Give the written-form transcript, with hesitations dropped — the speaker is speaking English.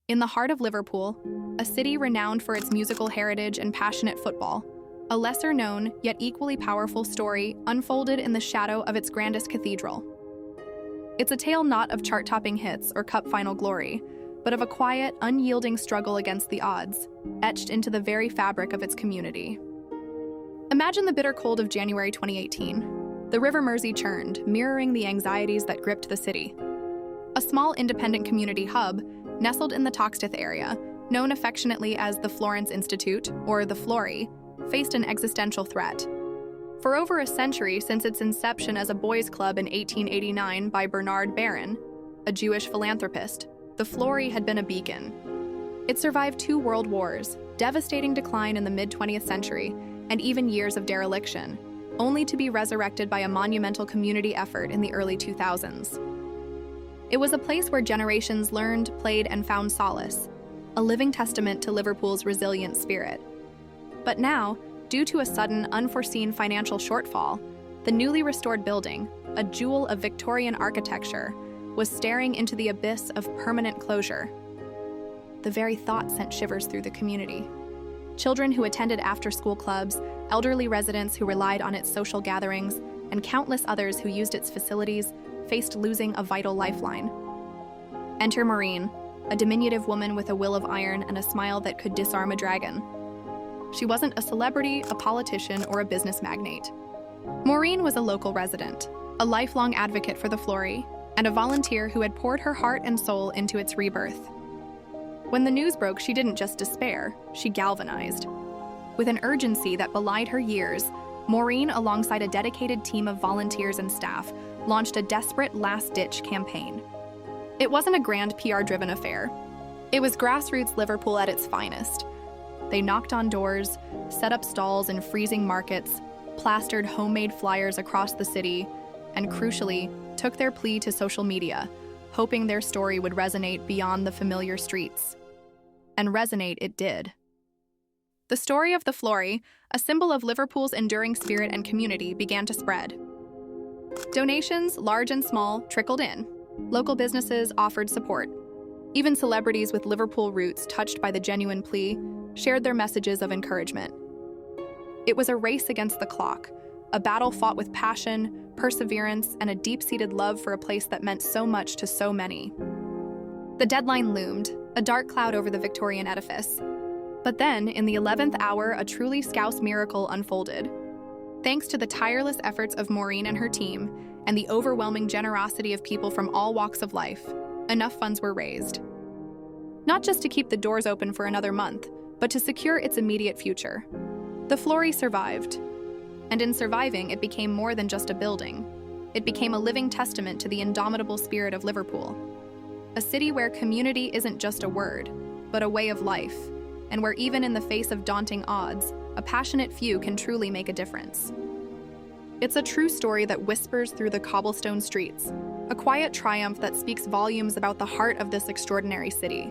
In the heart of Liverpool, a city renowned for its musical heritage and passionate football, a lesser-known yet equally powerful story unfolded in the shadow of its grandest cathedral. It's a tale not of chart-topping hits or cup final glory, but of a quiet, unyielding struggle against the odds, etched into the very fabric of its community. Imagine the bitter cold of January 2018. The River Mersey churned, mirroring the anxieties that gripped the city. A small independent community hub, nestled in the Toxteth area, known affectionately as the Florence Institute, or the Flory, faced an existential threat. For over a century since its inception as a boys' club in 1889 by Bernard Baron, a Jewish philanthropist, the Flory had been a beacon. It survived 2 world wars, devastating decline in the mid-20th century, and even years of dereliction, only to be resurrected by a monumental community effort in the early 2000s. It was a place where generations learned, played, and found solace, a living testament to Liverpool's resilient spirit. But now, due to a sudden, unforeseen financial shortfall, the newly restored building, a jewel of Victorian architecture, was staring into the abyss of permanent closure. The very thought sent shivers through the community. Children who attended after-school clubs, elderly residents who relied on its social gatherings, and countless others who used its facilities faced losing a vital lifeline. Enter Maureen, a diminutive woman with a will of iron and a smile that could disarm a dragon. She wasn't a celebrity, a politician, or a business magnate. Maureen was a local resident, a lifelong advocate for the Flory, and a volunteer who had poured her heart and soul into its rebirth. When the news broke, she didn't just despair, she galvanized. With an urgency that belied her years, Maureen, alongside a dedicated team of volunteers and staff, launched a desperate last-ditch campaign. It wasn't a grand PR-driven affair. It was grassroots Liverpool at its finest. They knocked on doors, set up stalls in freezing markets, plastered homemade flyers across the city, and crucially, took their plea to social media, hoping their story would resonate beyond the familiar streets. And resonate it did. The story of the Flory, a symbol of Liverpool's enduring spirit and community, began to spread. Donations, large and small, trickled in. Local businesses offered support. Even celebrities with Liverpool roots touched by the genuine plea shared their messages of encouragement. It was a race against the clock, a battle fought with passion, perseverance, and a deep-seated love for a place that meant so much to so many. The deadline loomed, a dark cloud over the Victorian edifice. But then, in the 11th hour, a truly Scouse miracle unfolded. Thanks to the tireless efforts of Maureen and her team, and the overwhelming generosity of people from all walks of life, enough funds were raised. Not just to keep the doors open for another month, but to secure its immediate future. The Flory survived. And in surviving, it became more than just a building. It became a living testament to the indomitable spirit of Liverpool. A city where community isn't just a word, but a way of life, and where even in the face of daunting odds, a passionate few can truly make a difference. It's a true story that whispers through the cobblestone streets, a quiet triumph that speaks volumes about the heart of this extraordinary city.